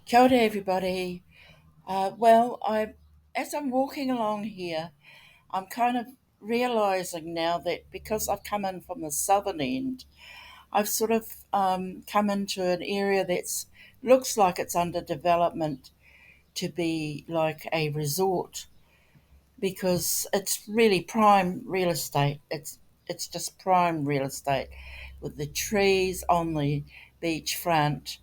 Kia ora everybody. As I'm walking along here, I'm kind of realising now that because I've come in from the southern end, I've sort of come into an area that's looks like it's under development to be like a resort because it's really prime real estate. It's just prime real estate with the trees on the beachfront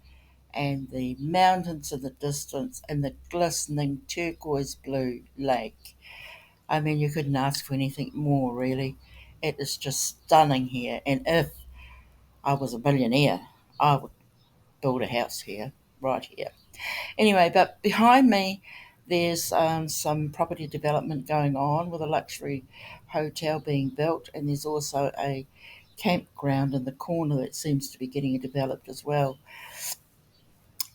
and the mountains in the distance and the glistening turquoise blue lake. I mean, you couldn't ask for anything more, really. It is just stunning here. And if I was a billionaire, I would build a house here, right here. Anyway, but behind me, there's some property development going on with a luxury hotel being built, and there's also a campground in the corner that seems to be getting developed as well.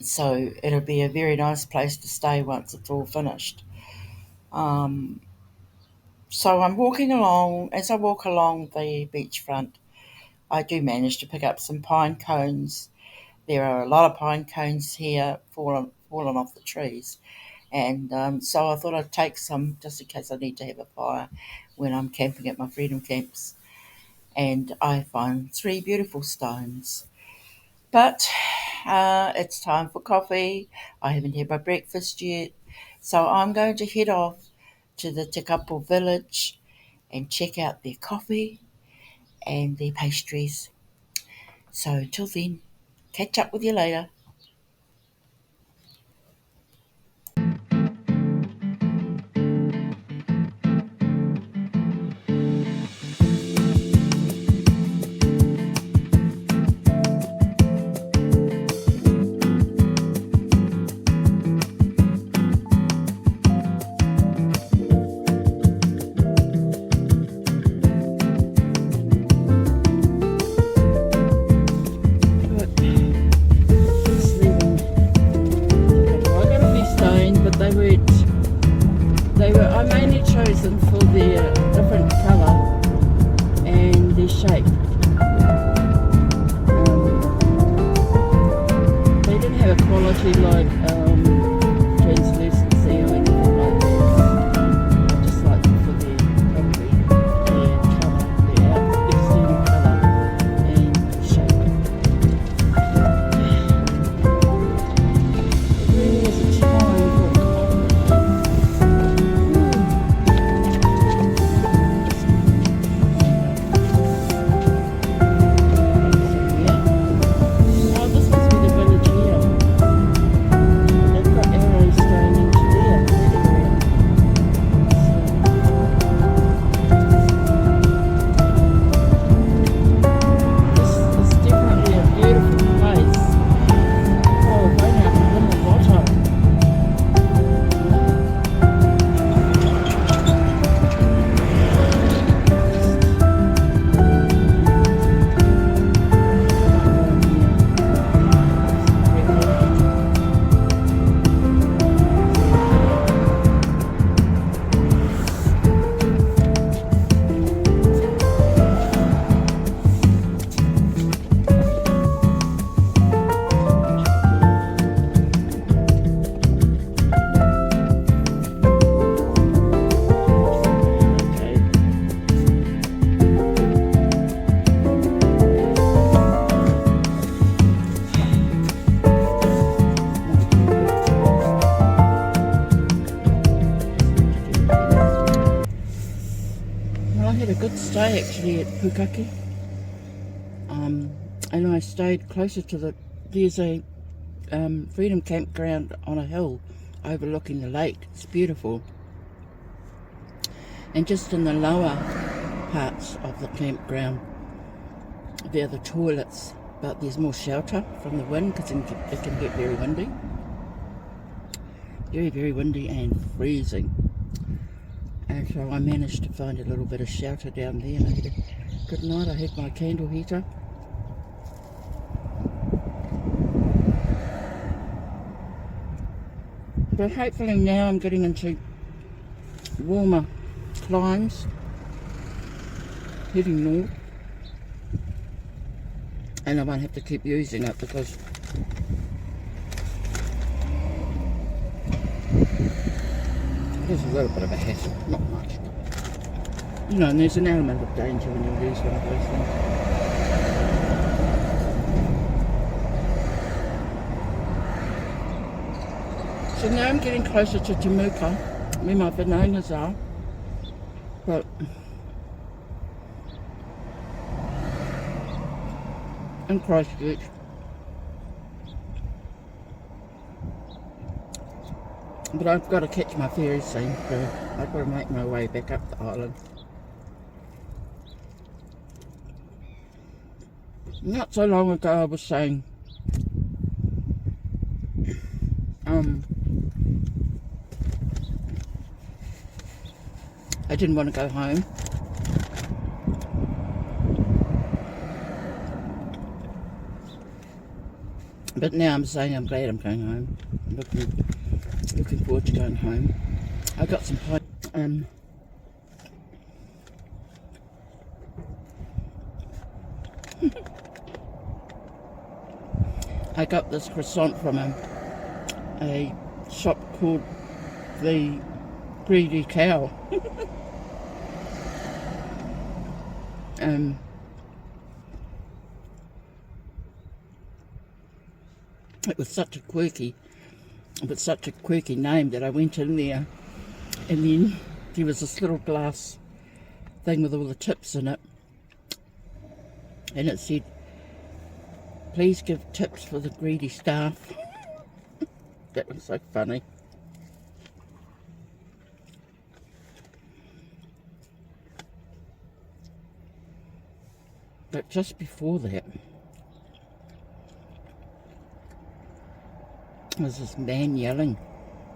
So it'll be a very nice place to stay once it's all finished. Um, so I'm walking along. As I walk along the beachfront, I do manage to pick up some pine cones. There are a lot of pine cones here fallen off the trees, and so I thought I'd take some just in case I need to have a fire when I'm camping at my freedom camps. And I find three beautiful stones. But it's time for coffee. I haven't had my breakfast yet. So I'm going to head off to the Te Kapo village and check out their coffee and their pastries. So till then, catch up with you later. Just leaving. I got a few stones, but they were I mainly chosen for their different colour and their shape. They didn't have a quality like translucency or anything like that. I just like them for their probably their colour, their external colour and shape. It really is a time for I had a good stay actually at Pukaki, and I stayed closer to there's a freedom campground on a hill overlooking the lake. It's beautiful, and just in the lower parts of the campground there are the toilets, but there's more shelter from the wind because it can get very windy, very windy and freezing. And so I managed to find a little bit of shelter down there, and I had a good night. I had my candle heater. But hopefully now I'm getting into warmer climes, heading north, and I won't have to keep using it because There's a little bit of a hassle, not much. You know, and there's an element of danger when you lose one of those things. So now I'm getting closer to Temuka, where my bananas are. But in Christchurch, but I've got to catch my ferry soon, so I've got to make my way back up the island. Not so long ago I was saying I didn't want to go home. But now I'm saying I'm glad I'm going home. I'm looking forward to going home. I got some pie. I got this croissant from a shop called the Greedy Cow. It was such a quirky name that I went in there, and then there was this little glass thing with all the tips in it, and it said, "Please give tips for the greedy staff." That was so funny. But just before that, there was this man yelling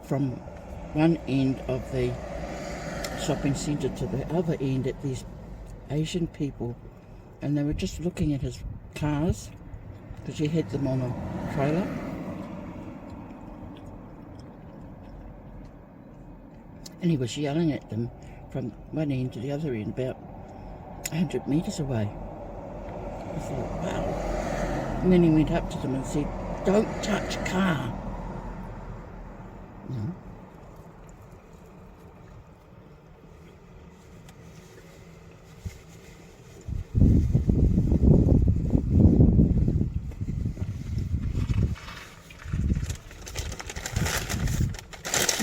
from one end of the shopping centre to the other end at these Asian people, and they were just looking at his cars because he had them on a trailer. And he was yelling at them from one end to the other end, about 100 metres away. I thought, wow. And then he went up to them and said, "Don't touch car." No.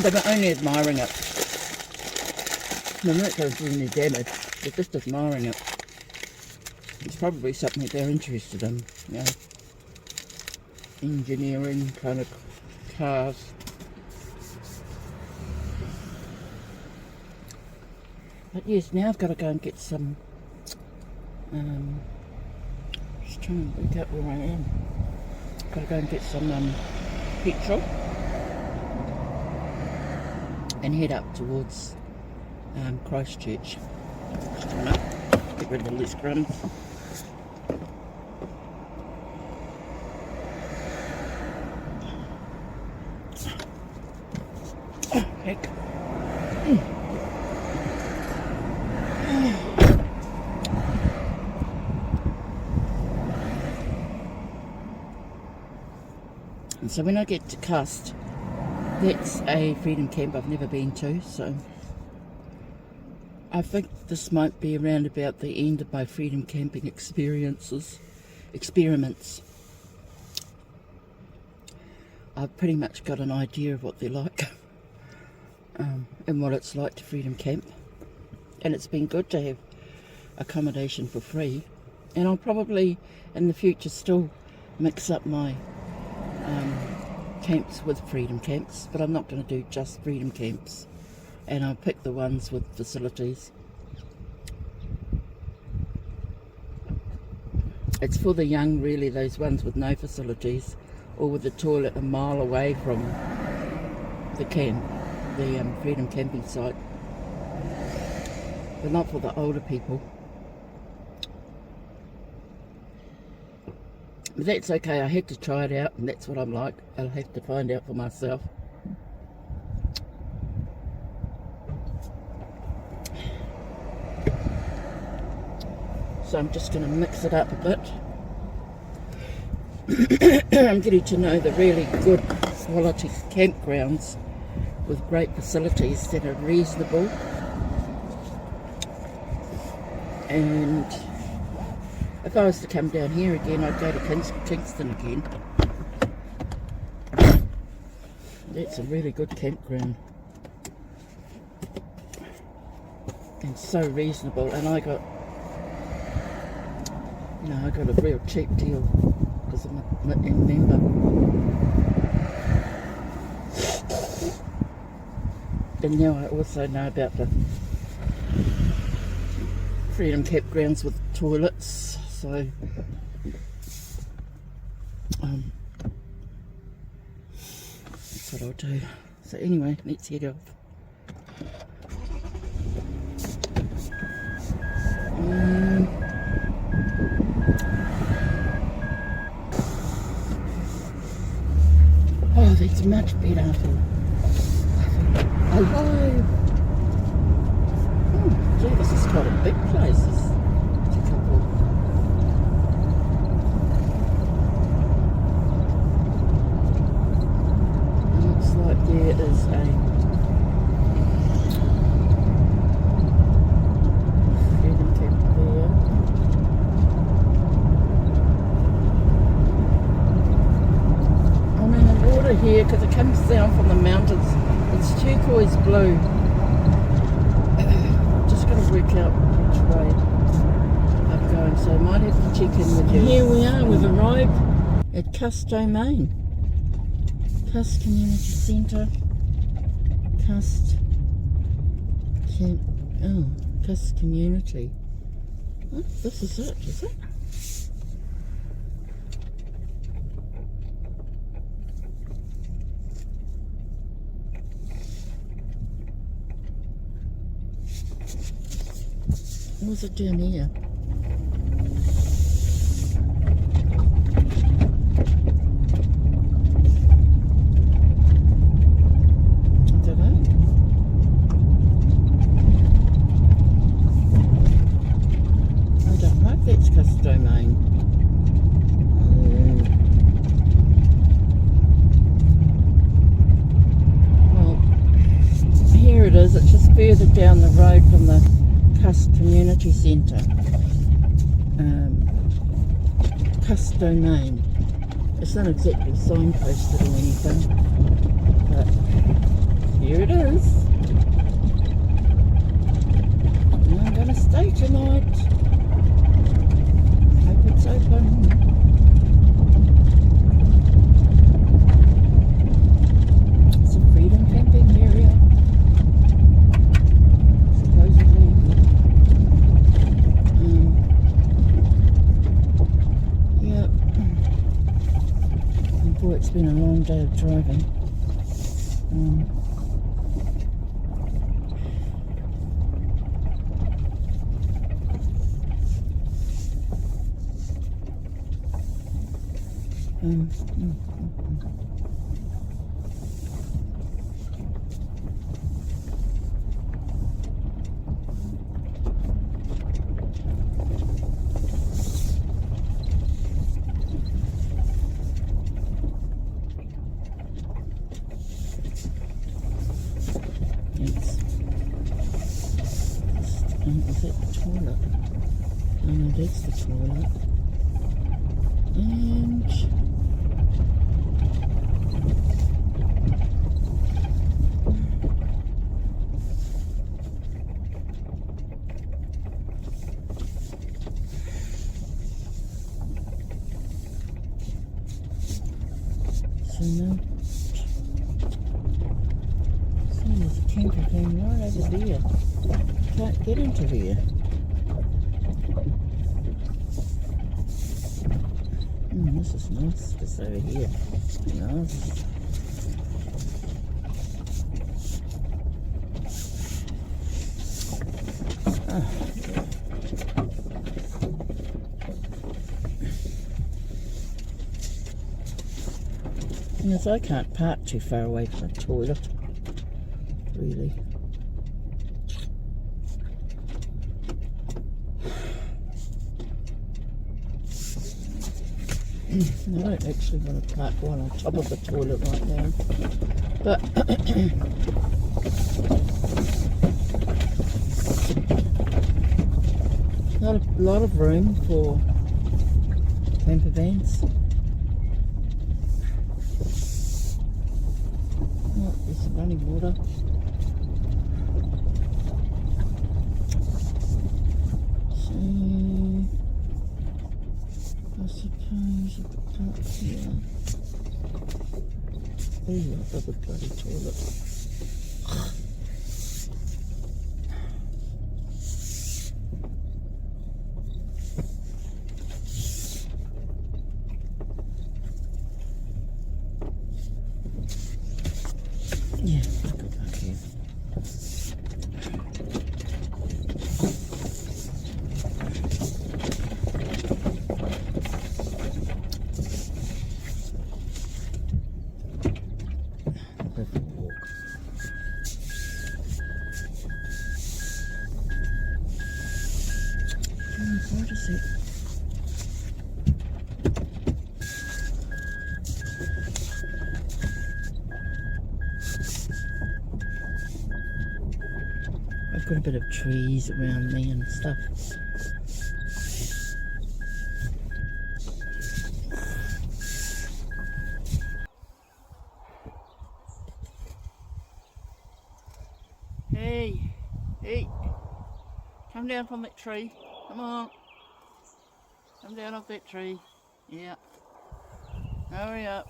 They were only admiring it. They're not going to do any damage. They're just admiring it. It's probably something that they're interested in, you know, engineering kind of cars. But yes, now I've got to go and get some, just trying to work out where I am. Got to go and get some petrol and head up towards Christchurch. Just gonna get rid of all these crumbs. Oh, heck. And so when I get to Cust, that's a freedom camp I've never been to, so I think this might be around about the end of my freedom camping experiments. I've pretty much got an idea of what they're like and what it's like to freedom camp, and it's been good to have accommodation for free, and I'll probably in the future still mix up my camps with freedom camps, but I'm not going to do just freedom camps, and I'll pick the ones with facilities. It's for the young, really, those ones with no facilities or with the toilet a mile away from the camp, the freedom camping site, but not for the older people. But that's okay, I had to try it out, and that's what I'm like. I'll have to find out for myself. So I'm just going to mix it up a bit. I'm getting to know the really good quality campgrounds with great facilities that are reasonable, and if I was to come down here again, I'd go to Kingston again. That's a really good campground and so reasonable, and I got a real cheap deal because I'm a member. And now I also know about the Freedom campgrounds with toilets, so that's what I'll do. So anyway, let's head off. Oh, that's much better. I feel alive. Oh, gee, this is quite a big place. There's a couple. It looks like there is a freedom camp there. I mean, the water here, because it comes down from the mountains, it's turquoise blue. Just got to work out which way I'm going, so I might have to check in with you. Here we are, we've arrived at Cust Domain. Cust Community Centre. Cust Cust Community. Oh, this is it, is it? What's it down here? I don't know. I don't know if that's Cust Domain. Well, here it is. It's just further down the road from the Cust Community Centre. Cust Domain. It's not exactly signposted or anything, but here it is. And I'm going to stay tonight. Hope it's open. It's a freedom camping area. Boy, it's been a long day of driving. Is that the toilet? Oh no, that's the toilet. And so now, there's a camper van right over there. Can't get into here. This is nice. This over here. Nice. Yes, I can't park too far away from the toilet, really. I don't actually want to park one on top of the toilet right now, but not a lot of room for camper vans. Oh, there's running water. So I suppose I could park here. Oh, I love a bloody toilet. Yeah, I could park here. What is it? I've got a bit of trees around me and stuff. Hey, hey, come down from that tree. Come on. Come down off that tree. Yeah. Hurry up.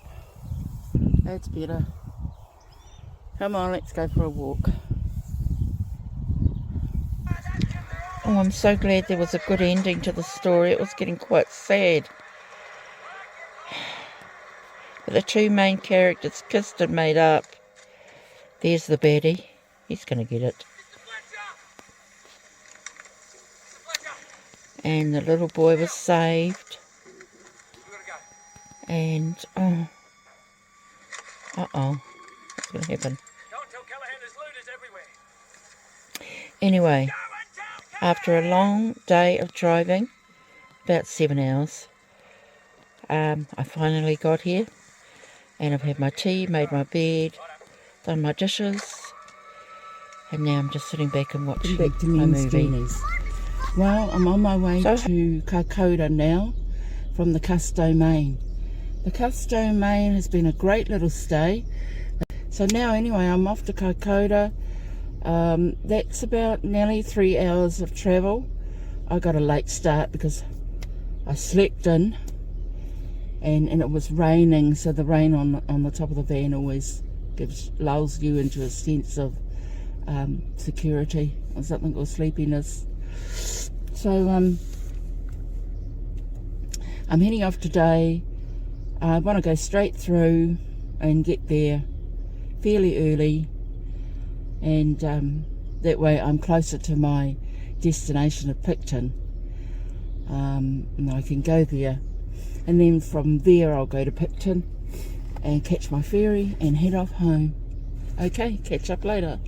That's better. Come on, let's go for a walk. Oh, I'm so glad there was a good ending to the story. It was getting quite sad. But the two main characters, Cust had made up. There's the baddie. He's going to get it. And the little boy was saved. And, oh. Uh-oh. What's going to happen? Anyway, after a long day of driving, about 7 hours, I finally got here. And I've had my tea, made my bed, done my dishes. And now I'm just sitting back and watching a movie. Well, I'm on my way to Kokoda now from the Cust domain. The Cust domain has been a great little stay. So now anyway, I'm off to Kokoda. That's about nearly 3 hours of travel. I got a late start because I slept in and it was raining, so the rain on the top of the van always lulls you into a sense of security or something, or sleepiness. So I'm heading off today. I want to go straight through and get there fairly early, and that way I'm closer to my destination of Picton, and I can go there, and then from there I'll go to Picton and catch my ferry and head off home. Okay, catch up later.